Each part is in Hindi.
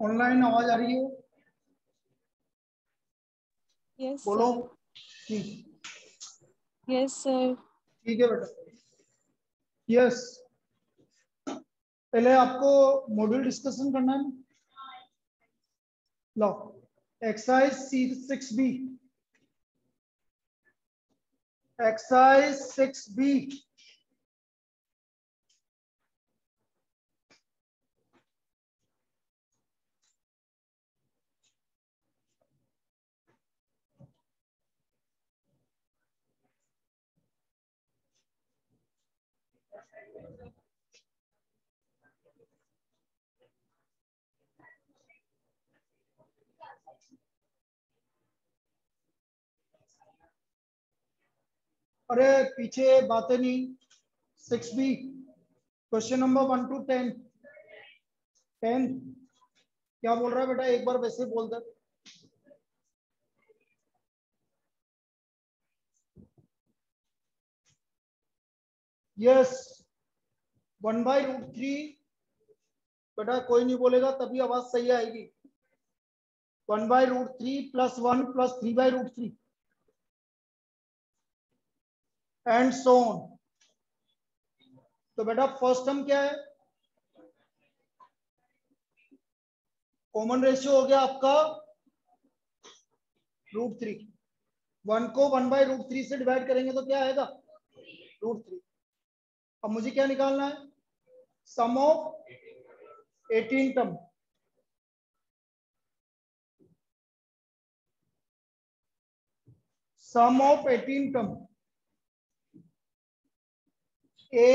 ऑनलाइन आवाज आ रही है? यस बोलो। सर। ठीक। Yes sir. ठीक है बेटा। यस, पहले आपको मॉड्यूल डिस्कशन करना है। लो, एक्सरसाइज 6B, एक्सरसाइज 6B। अरे पीछे बातें नहीं। 6B, question number 1 to 10। 10 क्या बोल रहा है बेटा? एक बार वैसे बोल दे। यस, 1/√3। बेटा कोई नहीं बोलेगा तभी आवाज सही आएगी। 1/√3 + 1 + 3/√3 एंड सो ऑन। तो बेटा फर्स्ट टर्म क्या है? कॉमन रेशियो हो गया आपका √3। 1 को 1/√3 से डिवाइड करेंगे तो क्या आएगा? √3। अब मुझे क्या निकालना है? Sum of 18 term. Sum of 18 term, a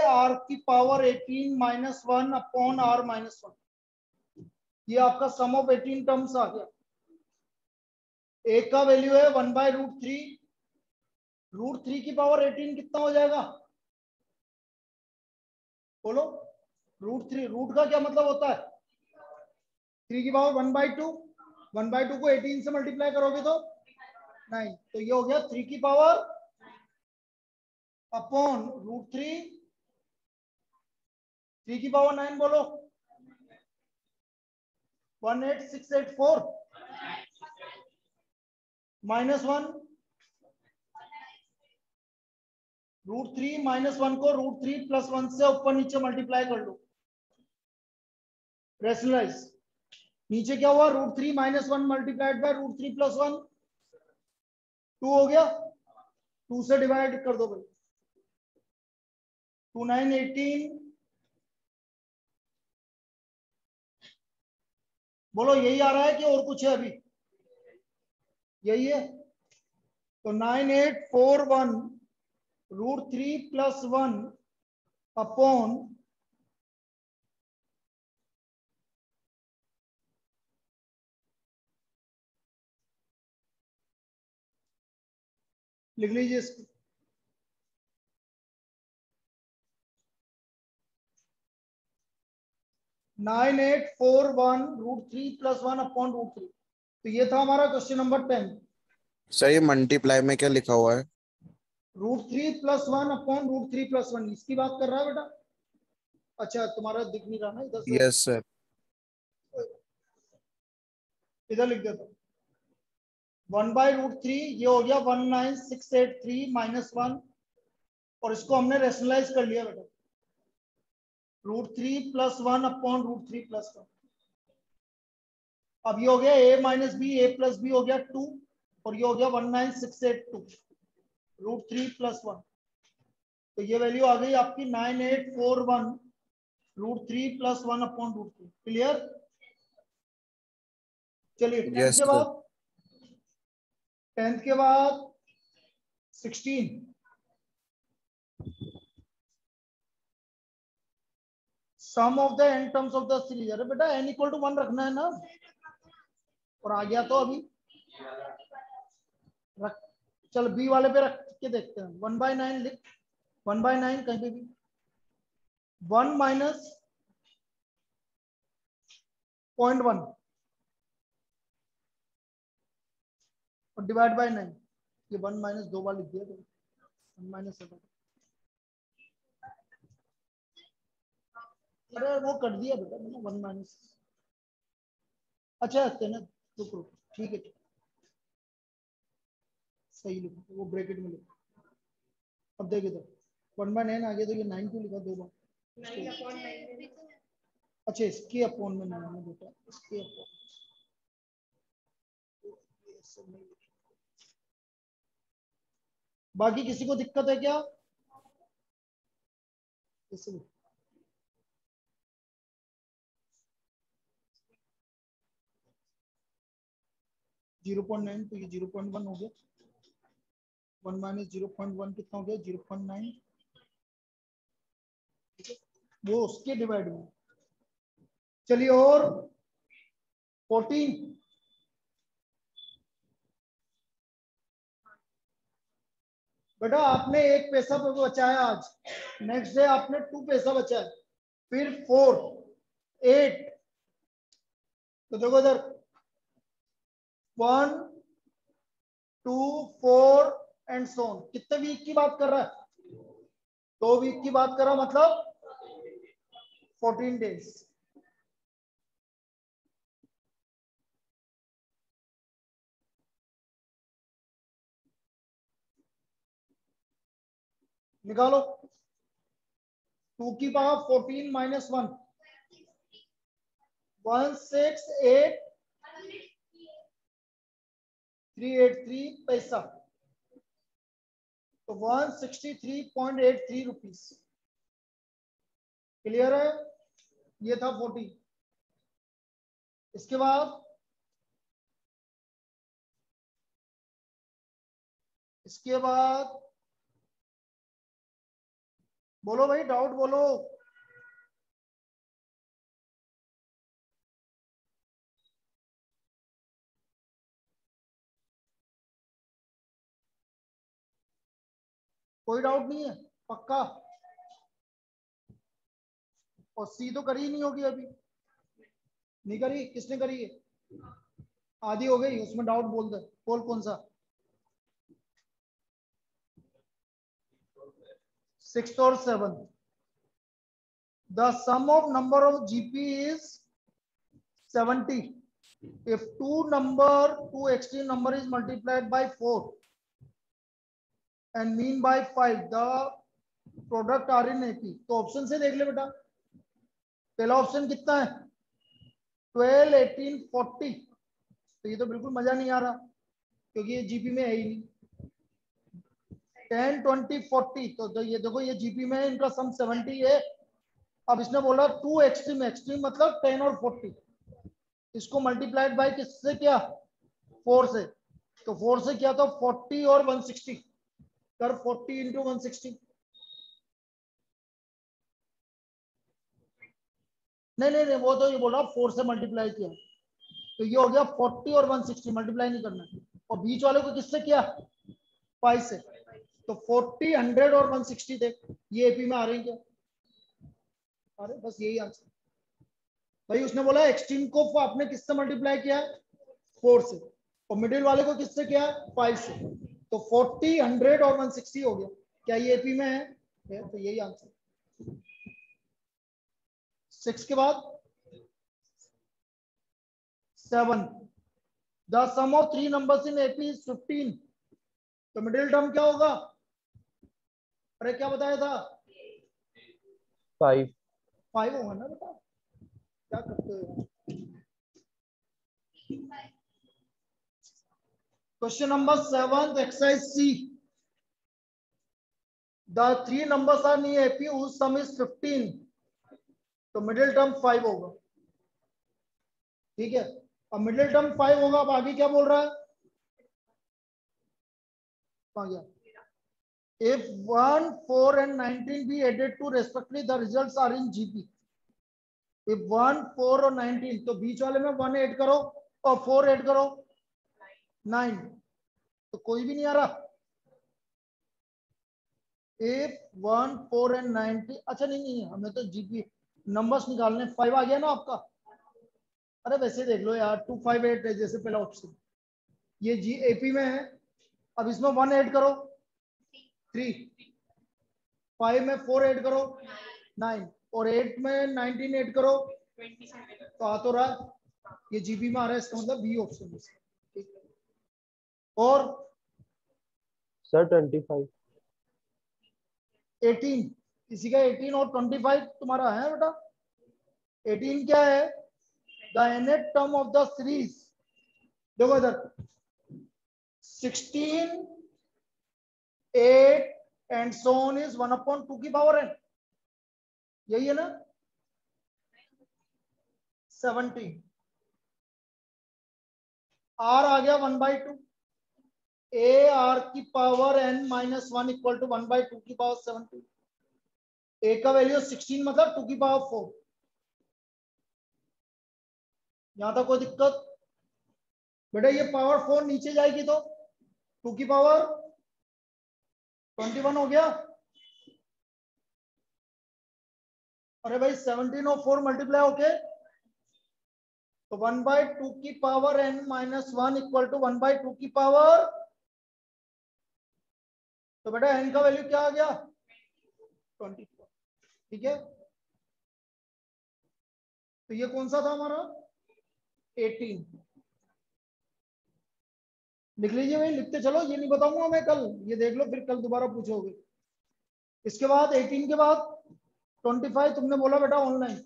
r की पावर 18 - 1 अपॉन r - 1। ये आपका सम ऑफ 18 टर्म्स आ गया। a का वैल्यू है 1/√3। √3 की पावर 18 कितना हो जाएगा? बोलो। √3, रूट का क्या मतलब होता है? 3 की पावर 1/2। 1/2 को 18 से मल्टीप्लाई करोगे तो 9। तो ये हो गया 3 की पावर अपॉन √3। 3 की पावर 9 बोलो। 18684 -1। √3 - 1 को √3 + 1 से ऊपर नीचे मल्टीप्लाई कर लो। रेशनलाइज। नीचे क्या हुआ? √3 - 1 मल्टीप्लाइड बाय √3 + 1, 2 हो गया। 2 से डिवाइड कर दो भाई। 2 9 18। बोलो यही आ रहा है कि और कुछ है? अभी यही है। तो 9841 √3 + 1 अपॉन लिख लीजिए इसको। 9841 √3 + 1 अपॉन √3। तो ये था हमारा क्वेश्चन नंबर 10। सर ये मल्टीप्लाई में क्या लिखा हुआ है? √3 + 1 अपॉन √3 + 1 इसकी बात कर रहा है बेटा। अच्छा तुम्हारा दिख नहीं रहा ना इधर से। Yes sir. इधर लिख देता। 1/√3 ये हो गया 19683 - 1, और इसको हमने रेशनलाइज कर लिया बेटा। √3 + 1 अपॉन √3 + 1। अब ये हो गया a - b, a + b हो गया 2, और ये हो गया 19682 √3 + 1। तो ये वैल्यू आ गई आपकी 9841 √3 + 1 अपॉन √3। क्लियर? चलिए 10 यस के सर। बाद 10 के बाद 16। Sum of the n terms of the series. अरे बेटा n = 1 रखना है ना, और आ गया तो अभी रख। चल बी वाले पे रख के देखते हैं। 1/9 लिख। 1/9 कहीं पे भी 1 - 0.1 और डिवाइड बाय 9। ये 1 - 2 बार लिख दिया तो 1 - 7। अरे वो कर दिया बेटा मैंने 1 - अच्छा है ना, रुको ठीक है, सही लिखो, वो ब्रैकेट में लिखो। अब देख इधर 1/9 आ गया, तो ये 9 क्यों लिखा 2 बार? अच्छा इसके अपॉन में 9 है बेटा, इसके अपॉन। बाकी किसी को दिक्कत है क्या? इसलिए 0.9, तो ये 0.1 हो गया। 1 माइनस 0.1 कितना हो गया? 0.9, वो उसके डिवाइड में। चलिए और 14, बेटा आपने 1 पैसा बचाया आज, नेक्स्ट डे आपने 2 पैसा बचाया, फिर 4, 8, तो देखो इधर 1, 2, 4 एंड सो ऑन। कितने वीक की बात कर रहा है? 2 वीक की बात कर रहा, मतलब 14 डेज। निकालो 2 की पावर 14 माइनस 1, 168,383 पैसा, तो 163.83 रुपीज। क्लियर है? ये था 40। इसके बाद बोलो भाई, डाउट बोलो। कोई डाउट नहीं है? पक्का? और सी तो करी नहीं होगी अभी? नहीं करी? किसने करी है? आधी हो गई, उसमें डाउट बोल दे। बोल कौन सा? 6th और 7th। The sum of number of GP is 70. If two extreme number is multiplied by 4 and mean by 5, the product are in AP। तो ऑप्शन से देख ले बेटा। पहला ऑप्शन कितना है? 12, 18, 40। तो ये तो बिल्कुल मजा नहीं आ रहा, क्योंकि ये जीपी में है ही नहीं। 10, 20, 40, तो ये देखो ये जीपी में है, इनका सम 70 है। अब इसने बोला 2 एक्सट्रीम, एक्सट्रीम मतलब 10 और 40, इसको मल्टीप्लाइड बाय किससे किया? 4 से। तो 4 से किया तो 40 और 160 कर, 40 इंटू 160। नहीं नहीं नहीं, वो तो ये बोल रहा 4 से मल्टीप्लाई किया, तो ये हो गया 40 और 160, मल्टीप्लाई नहीं करना। और बीच वाले को किससे किया? 5 से। तो 40, 100 और 160 थे, ये एपी में आ रहे हैं क्या? अरे बस यही आंसर भाई। उसने बोला एक्सट्रीम को आपने किससे मल्टीप्लाई किया? 4 से। और मिडिल वाले को किससे किया? 5 से। तो 40, 100 और 160 हो गया। क्या ये एपी में है? तो यही आंसर। 6 के बाद 7। The sum of 3 numbers in AP is 15। तो मिडिल टर्म क्या होगा? अरे क्या बताया था? 5 होगा ना बेटा, क्या करते हो? Question number 7, exercise C. The 3 numbers are near AP whose sum is 15। तो मिडिल टर्म 5 होगा, ठीक है। अब मिडिल टर्म 5 होगा, अब आगे क्या बोल रहा है? गया if 1, 4 and 19 be added to respectively, the results are in GP। if 1, 4 और 19, तो बीच वाले में 1 ऐड करो और 4 ऐड करो, 9। तो कोई भी नहीं आ रहा। if 1, 4 and 19, अच्छा नहीं, हमें तो जीपी नंबर्स निकालने। 5 आ गया ना आपका? अरे वैसे देख लो यार, 2, 5, 8 है जैसे पहला ऑप्शन, ये जी एपी में है। अब इसमें 1 ऐड करो 3, 5 में 4 ऐड करो 9, और 8 में 19 ऐड करो, तो आ तो रहा है ये जीबी में आ रहा है, इसका मतलब बी ऑप्शन है। ठीक है, और सर 25। 18, किसी का 18 और 25 तुम्हारा है बेटा। 18 क्या है? The nth term of the series, देखो इधर 16, 8 एंड सो ऑन इज 1/2 की पावर n, यही है ना। 17 r आ गया 1/2, a r की power n minus 1 equal to 1/2 की पावर 17। a का वैल्यू 16 मतलब 2 की पावर 4। यहां तक कोई दिक्कत? बेटा ये पावर 4 नीचे जाएगी तो 2 की पावर 21 हो गया। अरे भाई 17 और 4 मल्टीप्लाई होके तो 1/2 की power n minus 1 equal to 1/2 की पावर, तो बेटा n का वैल्यू क्या आ गया? 24। ठीक है, तो ये कौन सा था हमारा? 18। लिख लीजिए भाई, लिखते चलो, ये नहीं बताऊंगा मैं कल, ये देख लो फिर कल दोबारा पूछोगे। इसके बाद 18 के बाद 25 तुमने बोला बेटा ऑनलाइन।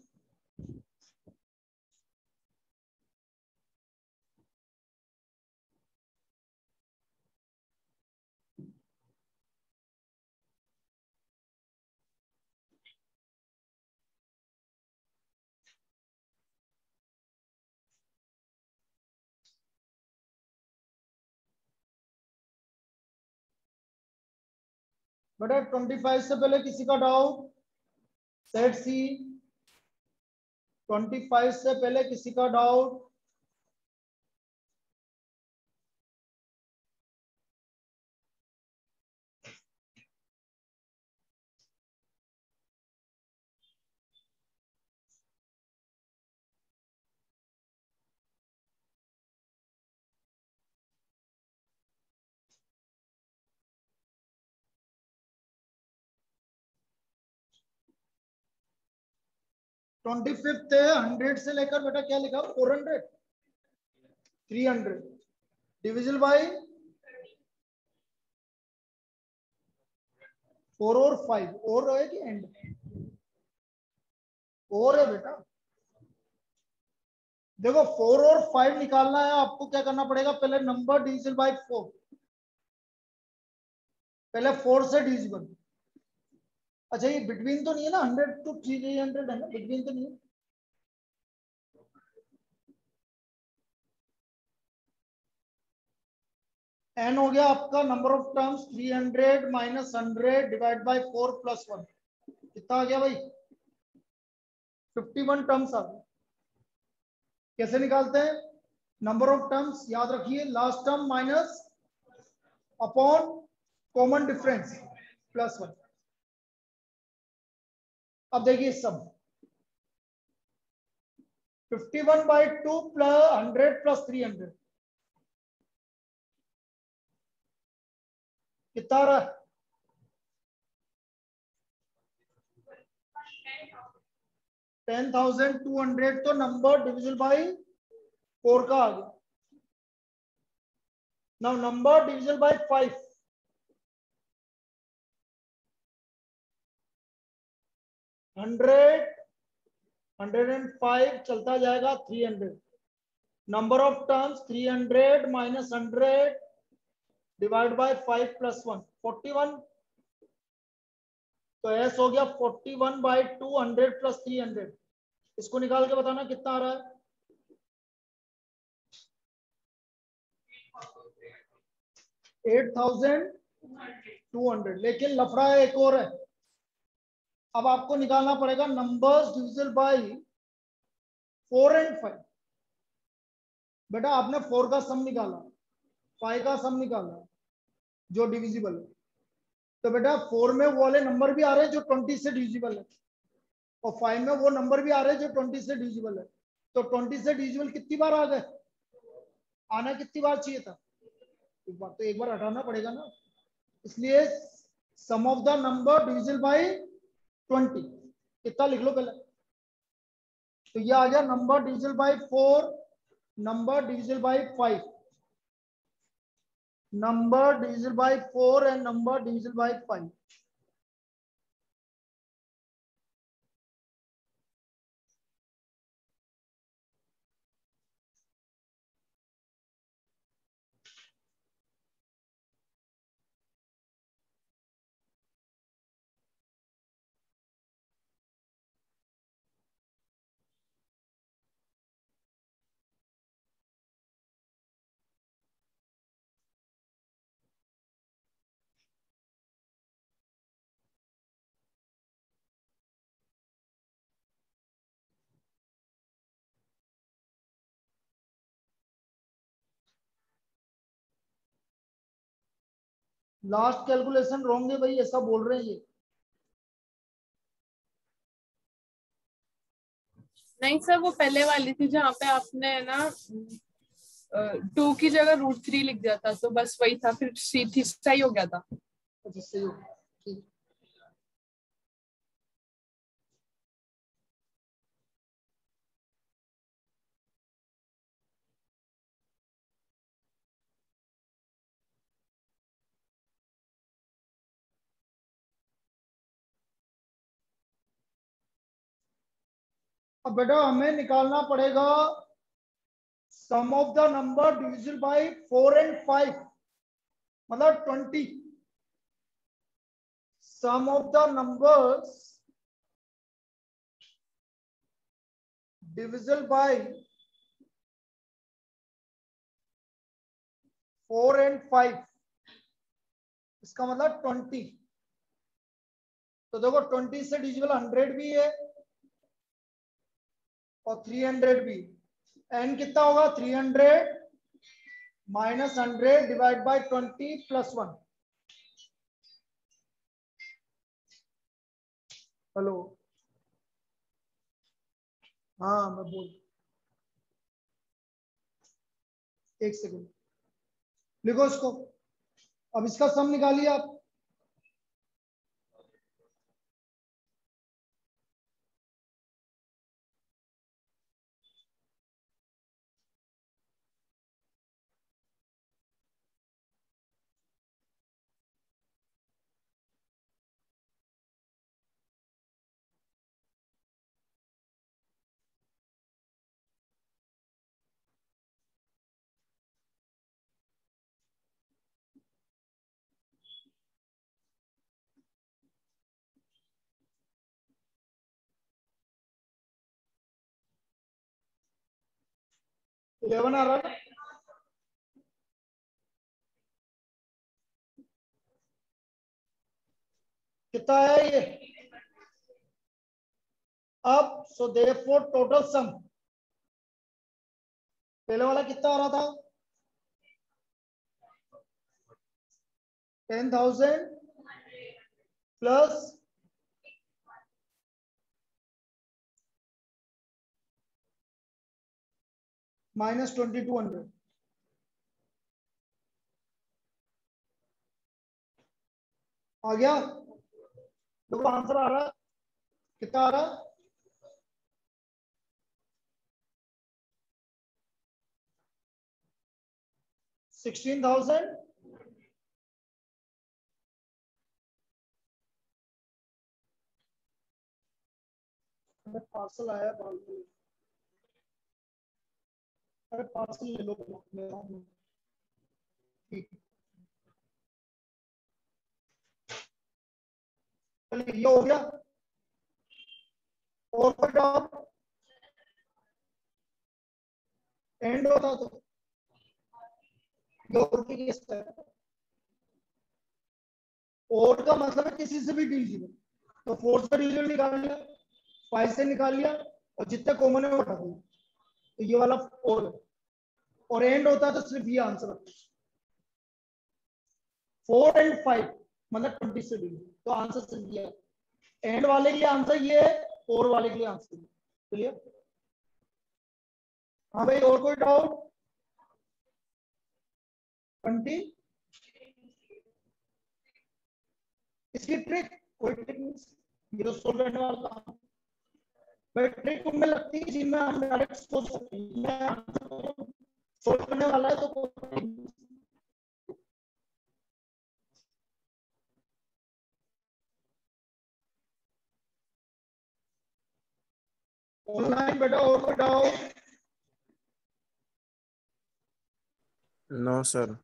बेटा 25 से पहले किसी का डाउट? सेट सी। 25 से पहले किसी का डाउट? ट्वेंटी फिफ्थ है, 100 से लेकर बेटा क्या लिखा? 400, 300 डिविजल बाई 4 और 5 और है कि एंड और है बेटा। देखो 4 और 5 निकालना है आपको, क्या करना पड़ेगा? पहले नंबर डिविजल बाई 4, पहले 4 से डिविजिबल। अच्छा ये बिटवीन तो नहीं है ना? 100 to 300 है ना, बिटवीन तो नहीं है। n हो गया आपका number of terms 300 minus 100 divide by 4 plus 1, कितना आ गया भाई? 51 टर्म्स आ गए। कैसे निकालते हैं? नंबर ऑफ टर्म्स याद रखिए, last term minus upon common difference plus 1। अब देखिए सब 51/2 प्लस 100 प्लस 300 कितना आ रहा है? 10,200 तो नंबर डिविजल बाई 4 का आ गया। नाउ नंबर डिविजल बाई 5, 100, 105 चलता जाएगा 300। Number of terms 300 minus 100 divide by 5 plus 1, 41। तो एस हो गया 41/2, 100 प्लस 300। इसको निकाल के बताना कितना आ रहा है? 8,200। लेकिन लफड़ा है एक और है, अब आपको निकालना पड़ेगा नंबर्स डिविजल बाय 4 एंड 5। बेटा आपने 4 का सम निकाला, 5 का सम निकाला जो डिविजिबल है, तो बेटा 4 में वो वाले नंबर भी आ रहे हैं जो 20 से डिविजिबल है, और 5 में वो नंबर भी आ रहे हैं जो 20 से डिविजिबल है। तो 20 से डिविजिबल कितनी बार आ गए? आना कितनी बार चाहिए था? एक बार, तो एक बार हटाना पड़ेगा ना, इसलिए sum of the number divisible by 20 कितना लिख लो पहले। तो ये आ गया number divisible by 4 number divisible by 5, number divisible by 4 and number divisible by 5. Last calculation wrong है भाई, ऐसा बोल रहे हैं ये। नहीं सर, वो पहले वाली थी जहाँ पे आपने ना 2 की जगह √3 लिख दिया था, तो बस वही था, फिर सीधी सही हो गया था। अच्छा सही हो गया, ठीक। अब बेटा हमें निकालना पड़ेगा sum of the number divisible by 4 and 5, मतलब 20। Sum of the numbers divisible by 4 and 5, इसका मतलब 20। तो देखो 20 से डिविजिबल 100 भी है और 300 भी। एन कितना होगा? 300 minus 100 divide by 20 plus 1। Hello, हाँ मैं बोल, एक सेकंड लिखो इसको। अब इसका सम निकालिए आप। इलेवन आ रहा है। कितना है ये? अब सो देयरफॉर टोटल सम, पहले वाला कितना आ रहा था? 10,000 प्लस माइनस 2200। आ गया? देखो आंसर आ रहा, कितना आ रहा? 16,000 पार्सल आया, अरे पार्सल ले लो, ठीक। चलिए ये हो गया। और कोई डाउट? एंड होता तो और का मतलब है किसी से भी डिविजिबल, तो 4 से डिविजिबल निकाल लिया, 5 से निकाल लिया और जितने कॉमन है वो उठा दिया, तो ये वाला और एंड होता है तो सिर्फ ये आंसर। 4 and 5 मतलब 20 से डिविजिबल, तो आंसर सिर्फ ये है। एंड वाले के लिए आंसर ये है, और वाले के लिए आंसर ये। क्लियर? हाँ भाई, और कोई डाउट? 20 इसकी ट्रिक, कोई ट्रिक नहीं, ये तो सोल्व करने वाला काम। भाई ट्रिक तुम्हें लगती है जिनमें हम डायरेक्ट सोच सकते हैं, सोल्व करने वाला है तो ऑनलाइन बेटा और बताओ। No sir.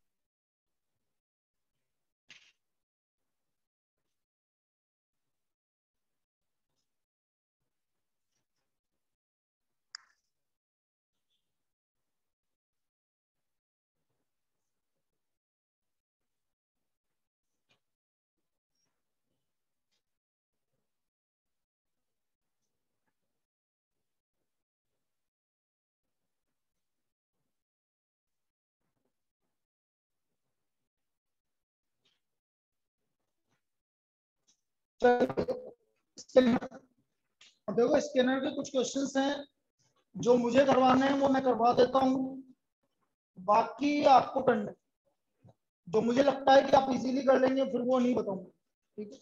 स्कैनर, देखो स्कैनर के कुछ क्वेश्चंस हैं जो मुझे करवाने हैं वो मैं करवा देता हूँ, बाकी आपको करना है। जो मुझे लगता है कि आप इजीली कर लेंगे फिर वो नहीं बताऊंगा, ठीक है।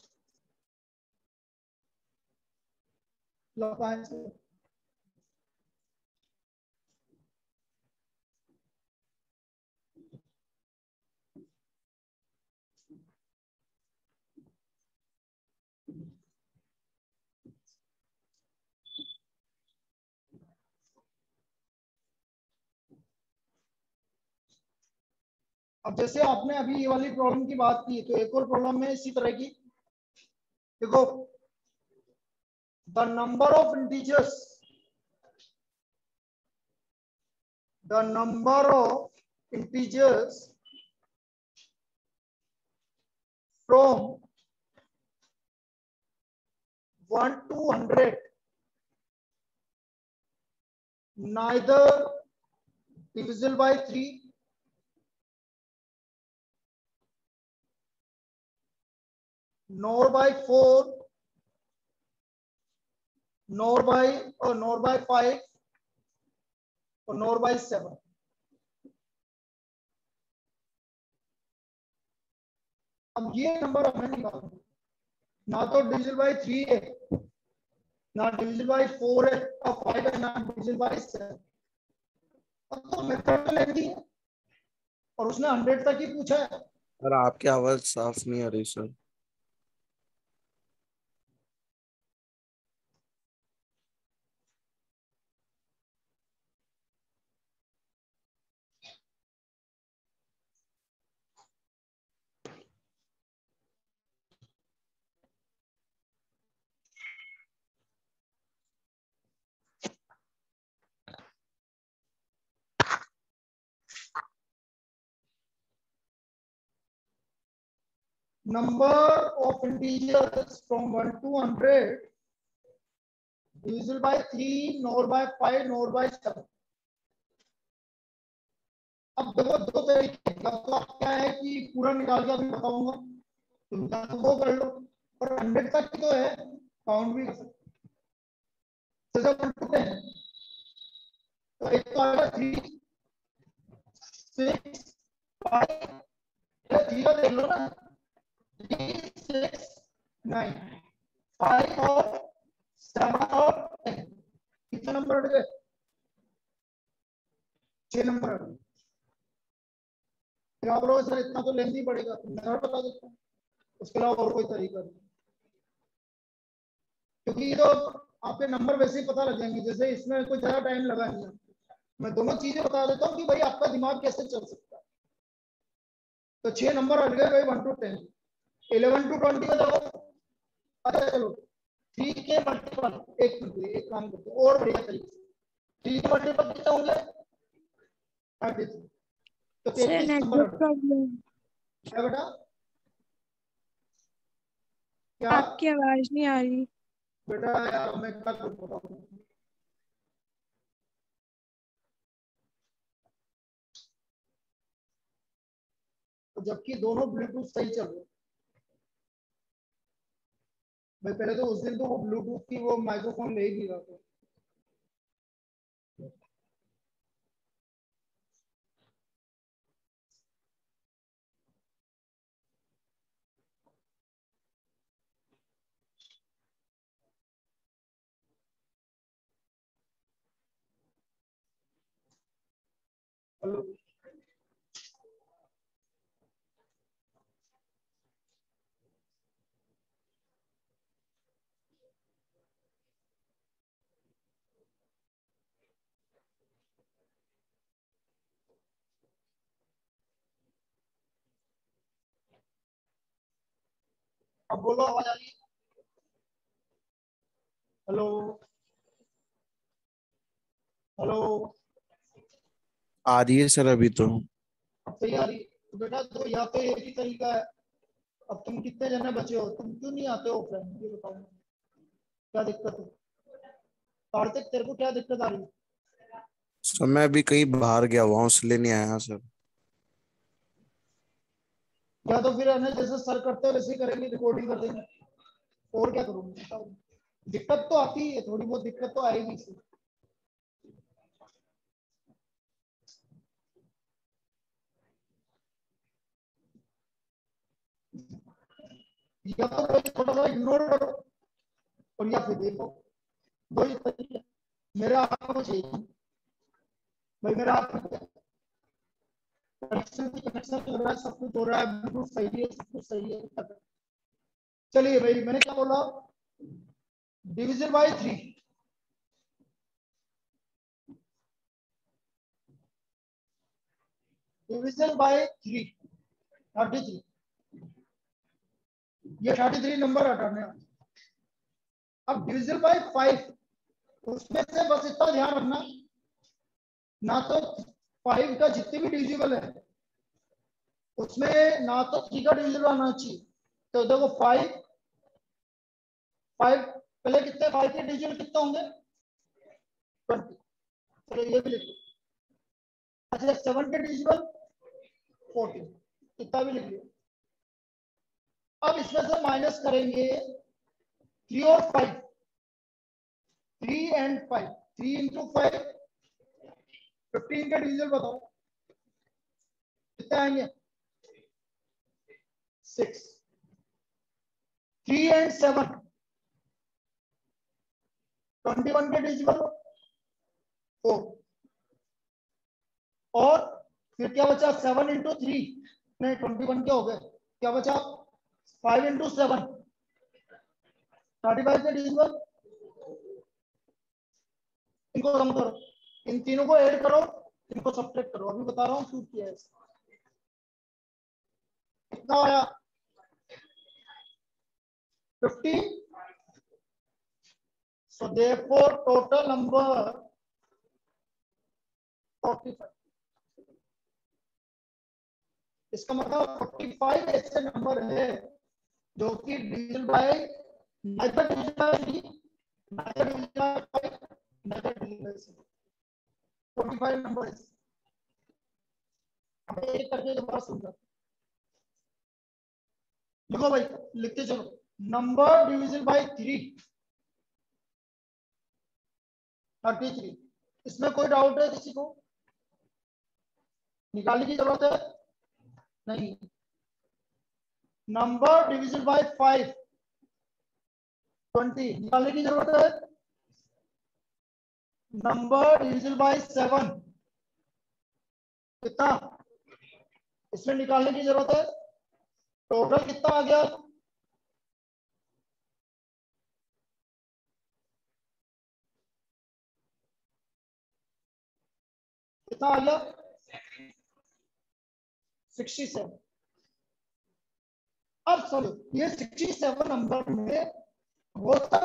लगाएं से। अब जैसे आपने अभी ये वाली प्रॉब्लम की बात की तो एक और प्रॉब्लम है इसी तरह की। देखो, the number of integers, the number of integers from 1 to 100 neither divisible by 3 nor by 4 nor by 5 or nor by 7। अब ये नंबर हमें निकालना, ना तो डिविजिबल बाय 3 है, ना डिविजिबल बाय 4 है और 5 है, ना डिविजिबल बाय 7। अब तो मेथड तो लेंदी है और उसने 100 तक ही पूछा है। सर आपकी आवाज साफ नहीं आ रही sir. Number of integers from 1 to 100 divisible by 3 nor by 5 nor by 7। अब देखो दो तरीके हैं, तो आप क्या है कि पूरा निकाल के अभी बताऊंगा, तो वो कर लो और 100 तक की तो है, काउंट भी कर सकते हैं। जब 1 to 10 तो एक तो आएगा 3 6 5, जीरो देख लो ना, 3 6 9 5 और 7 और 10, कितने नंबर अड़ गए? 6 नंबर अड़ गए। फिर आप लोग सर इतना तो लेंदी पड़ेगा, तो मैं बता देता हूँ, उसके अलावा और कोई तरीका नहीं, क्योंकि ये तो आपके नंबर वैसे ही पता लग जाएंगे, जैसे इसमें कोई ज्यादा टाइम लगा नहीं है। मैं दोनों चीजें बता देता हूँ कि भाई आपका दिमाग कैसे चल सकता है। तो 6 नंबर अड़ गए भाई 1 to 10, 11 to 20 में देखो। अच्छा चलो 3 के मल्टीपल, एक काम करते हैं और बढ़िया तरीके से, 3 के मल्टीपल कितने होंगे? 33। तो 33 नंबर प्रॉब्लम। क्या बेटा? क्या आपकी आवाज नहीं आ रही। बेटा यार मैं क्या करूं बताओ। तो जबकि दोनों ब्लूटूथ सही चल रहे, भाई पहले तो उस दिन तो वो ब्लूटूथ की वो माइक्रोफोन ले ही नहीं रहा था। हेलो अब बोलो, आवाज आ रही है? हेलो हेलो, आ रही है सर अभी तो। अब सही आ रही है? तो बेटा तो यहाँ पे एक ही तरीका है। अब तुम कितने जने बचे हो, तुम क्यों नहीं आते हो फ्रेंड, ये बताओ क्या दिक्कत है? कार्तिक तेरे को क्या दिक्कत आ रही है? सर मैं अभी कहीं बाहर गया हुआ हूँ इसलिए नहीं आया सर। या तो फिर है ना, जैसे सर करते हो वैसे ही करेंगे, रिकॉर्डिंग कर देंगे। और क्या करूँगी बताओ? दिक्कत तो आती है, थोड़ी बहुत दिक्कत तो आएगी इससे। या तो भाई थोड़ा सा इग्नोर करो, और या फिर देखो। दो ही तरीके। मेरे हाथ में चाहिए भाई, मेरे हाथ में कनेक्शन हो रहा है, सब कुछ हो रहा है, बिल्कुल सही है, सब कुछ सही है। चलिए भाई, मैंने क्या बोला? Division bye 3। Division bye 3 33। ये 33 नंबर हटाने हैं। अब डिविजन बाय 5, उसमें से बस इतना ध्यान रखना, ना तो 5 का जितने भी डिविजिबल है उसमें ना तो 3 का डिविजिबल आना चाहिए। तो देखो 5 पहले कितने 5 के डिविजिबल कितने होंगे? 20। चलो ये भी लिख लो। अच्छा 7 के डिविजिबल 14, इतना भी लिख लिया। अब इसमें से माइनस करेंगे 3 और 5, 3 एंड 5, 3 इंटू 5, 15 का डिविजन बताओ कितने आएंगे? 6। 3 एंड 7, 21 के डिविजिबल 4। और फिर क्या बचा? 7 इंटू 3, नहीं 21 क्या हो गए? क्या बचा? 5 इंटू 7, 35 के डिविजिबल। इनको कम करो, इन तीनों को ऐड करो, इनको सब्ट्रैक्ट करो। अभी बता रहा हूँ क्यों किया है। कितना आया? 15। So therefore total number 45। इसका मतलब 45 ऐसे नंबर है जो कि division by negative division bye 3, negative division bye 5, negative division bye 6, 45 number है। अब एक करके दोबारा सुन लो। लिखो भाई, लिखते चलो। Number division bye 3 33। इसमें कोई डाउट है किसी को? निकालने की जरूरत है? नहीं। नंबर डिविजन बाय 5 20, निकालने की जरूरत है? नंबर डिविजन बाय 7 कितना? इसमें निकालने की जरूरत है? टोटल कितना आ गया? कितना आ गया? 67। अब सुनो, ये 67 नंबर में वो तो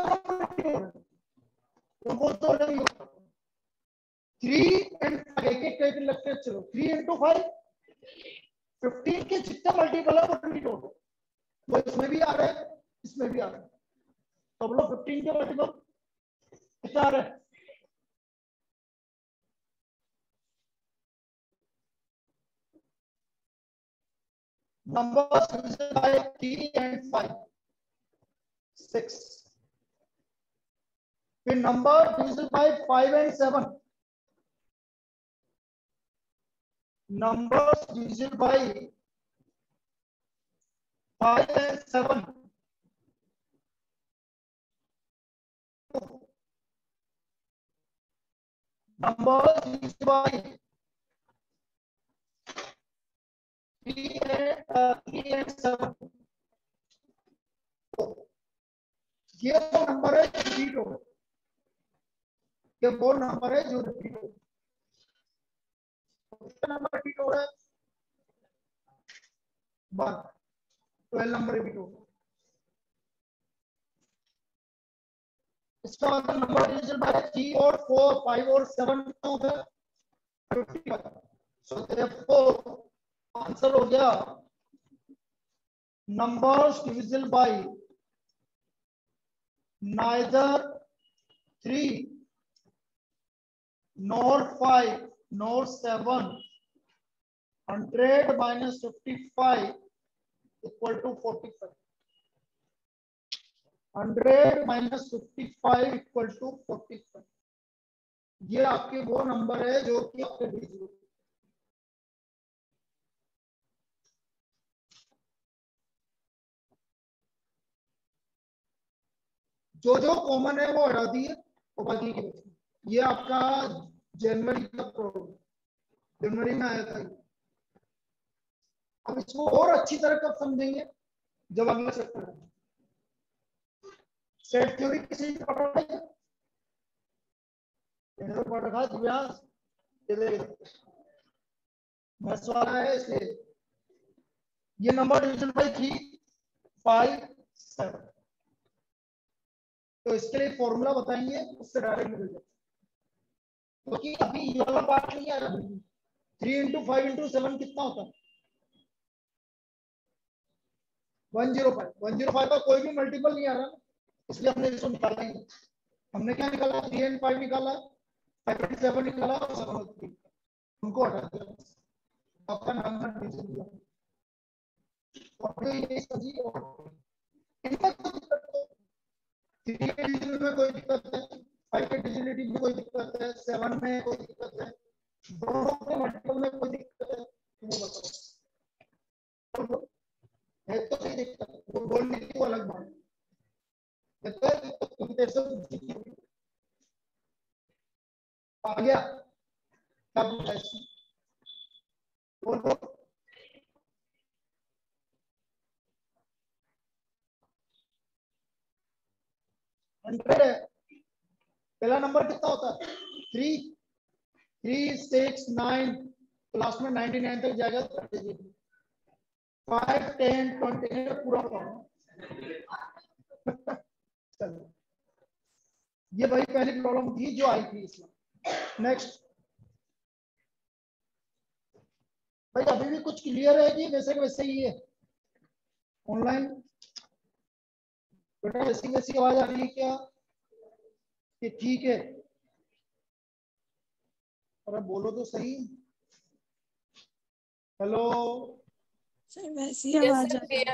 नहीं होता। 3 एंड एक एक करके लगते चलो। 3 इंटू 5, 15 के जितना मल्टीपल है वो 20 टोटल, वो इसमें भी आ रहा है, इसमें भी आ रहा है। तो बोलो 15 के मल्टीपल कितना आ रहा है? Numbers divided by 3 and 5, 6. फिर number division bye 5 and 7, numbers division by 5 and 7, numbers division by 3 and 7, ये वो नंबर है जो रिपीट हो, ये वो नंबर है जो रिपीट हो, नंबर रिपीट हो रहा है 1, 12 नंबर रिपीट हो, इसका मतलब नंबर डिविजन बाय 3 और 4, 5 और 7 कितना होता है 55। सो देयरफॉर आंसर हो गया numbers divisible bye neither 3 nor 5 nor 7, 100 minus 55 equal to 45, 100 minus 55 equal to 45। ये आपके वो नंबर है जो कि आपके डिविजिबल, जो जो कॉमन है वो हटा दिए और बाकी के बचे। ये आपका जनवरी का प्रॉब्लम, जनवरी में आया था। अब इसको और अच्छी तरह कब समझेंगे जब अगला चैप्टर है। सेट थ्योरी किसी ने पढ़ा है? पढ़ रखा दिव्यांश, मैथ्स वाला है इसलिए ये नंबर डिवीजन बाय 3, 5, 7। तो इसके लिए फॉर्मूला बताएंगे, उससे डायरेक्ट मिल जाएगा, क्योंकि अभी ये वाला पार्ट नहीं आ रहा। 3 into 5 into 7 कितना होता है 105। 105 का कोई भी मल्टीपल नहीं आ रहा, इसलिए हमने इसको निकाला ही। हमने क्या निकाला 3 and 5 निकाला, 5 and 7 निकाला और 7 और 3 उनको हटा दिया, आपका नंबर नीचे दिया। और ये सभी इनका कोई दिक्कत नहीं, 3 के डिजिट में कोई दिक्कत है, 5 के डिजिट में कोई दिक्कत है, 7 में कोई दिक्कत है, दोनों के मल्टीपल में कोई दिक्कत है, वो बताओ है तो नहीं दिक्कत, वो बोलने की वो अलग बात है। तो तुम कैसे आ गया क्या पूछा इसमें, बोलो। हंड्रेड है, पहला नंबर कितना होता है 3, 3, 6, 9, क्लास में 99 तक जाएगा, 5, 10, 20 पूरा चलो, ये भाई पहली प्रॉब्लम थी जो आई थी इसमें। नेक्स्ट भाई अभी भी कुछ क्लियर है कि वैसे के वैसे ही है ऑनलाइन? बेटा ऐसी वैसी आवाज आ रही है क्या कि ठीक है? अरे बोलो तो सही। हेलो सर वैसी आवाज आ रही है।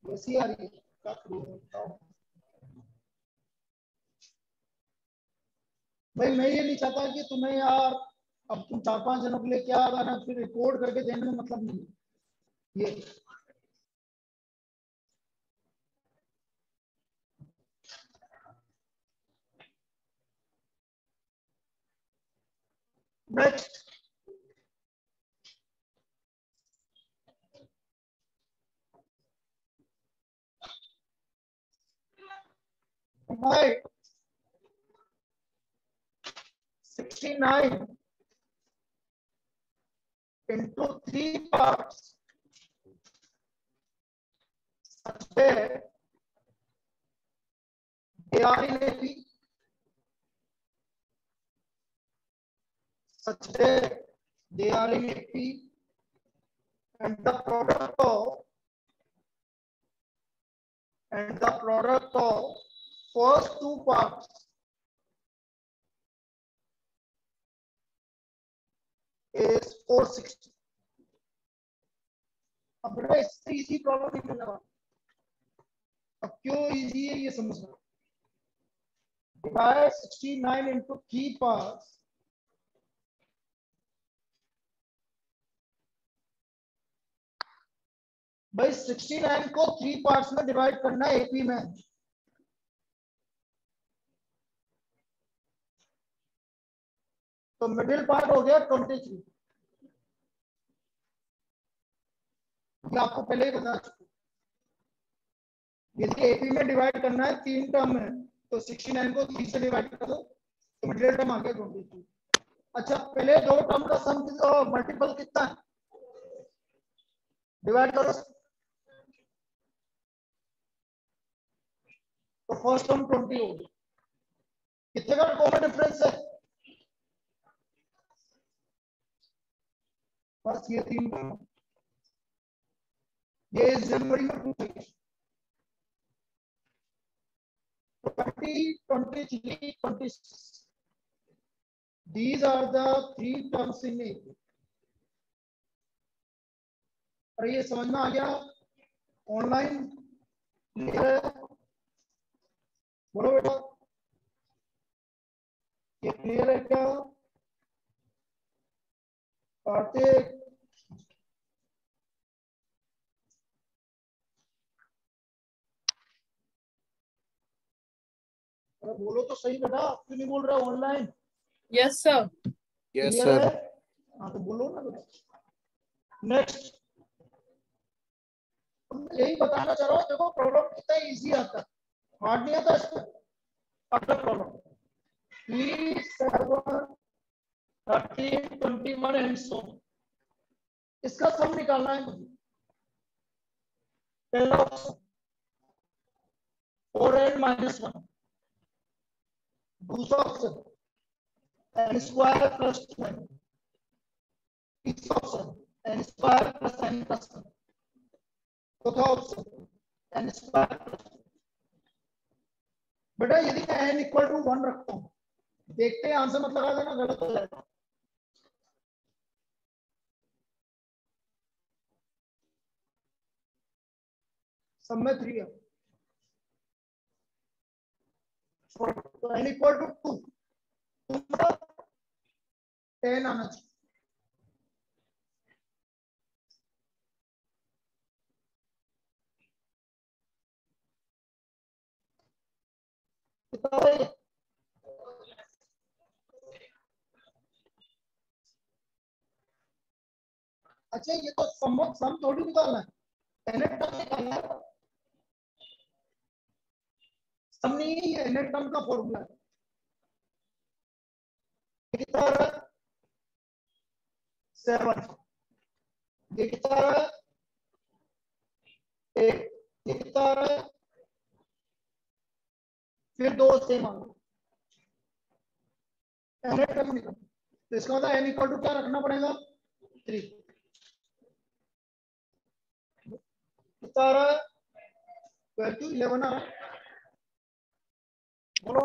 वैसी आ रही है क्या बताओ भाई। मैं ये नहीं चाहता कि तुम्हें यार अब तुम 4-5 जनों के लिए क्या आना, फिर रिकॉर्ड करके देने में मतलब नहीं ये। नेक्स्ट भाई 69 into 3 parts such that they are in AP, such that they are in AP, and the product of first 2 parts is 460। अब बेटा इससे इजी प्रॉब्लम नहीं मिलने वाला। अब क्यों इजी है ये समझना। Divide 69 into 3 parts, भाई 69 को 3 पार्ट्स में डिवाइड करना है एपी में। तो मिडिल पार्ट हो गया 23, ये आपको पहले ही बता चुका। यदि एपी में डिवाइड करना है 3 टर्म है तो 69 को 3 से डिवाइड कर दो तो मिडिल टर्म आ गया 22। अच्छा पहले 2 टर्म का सम मल्टीपल कितना है, डिवाइड करो तो फर्स्ट टर्म 20 होगी। कितने का कॉमन डिफरेंस है, बस ये 3 टर्म। ये जनवरी में पूछेगी 20, 23, 26। These are the 3 terms in AP। अरे ये समझ में आ गया, ऑनलाइन बोलो बेटा, ये क्लियर है क्या कार्तिक? अरे बोलो तो सही बेटा, क्यों नहीं बोल रहे online? Yes sir. Yes clear sir. है? हाँ तो बोलो ना बेटा। नेक्स्ट यही बताना चाह रहा हूँ, देखो प्रॉब्लम कितना इजी आता है, हार्ड नहीं आता इसमें। अगला प्रॉब्लम 3, 7, 13, 21 एंड सो, इसका सम निकालना है मुझे। पहला ऑप्शन 4n-1, दूसरा ऑप्शन n² + 2n, तीसरा ऑप्शन n² + n + 1, चौथा ऑप्शन n² + 2। बेटा यदि मैं n = 1 रखता हूँ, देखते हैं आंसर मत लगा देना, गलत हो जाएगा। सब में 3 है तो n = 2, 10 आना चाहिए। अच्छा ये तो सम थोड़ी निकालना है, nth टर्म निकालना है। सम नहीं है ये, nth टर्म का फॉर्मूला है। कितना है 7, ये कितना है 8, ये कितना है, फिर 2 सेम आ गए, nth टर्म निकाल। तो इसका मतलब n = क्या रखना पड़ेगा 3। कितना आ रहा है 12 to 11 आ रहा है, बोलो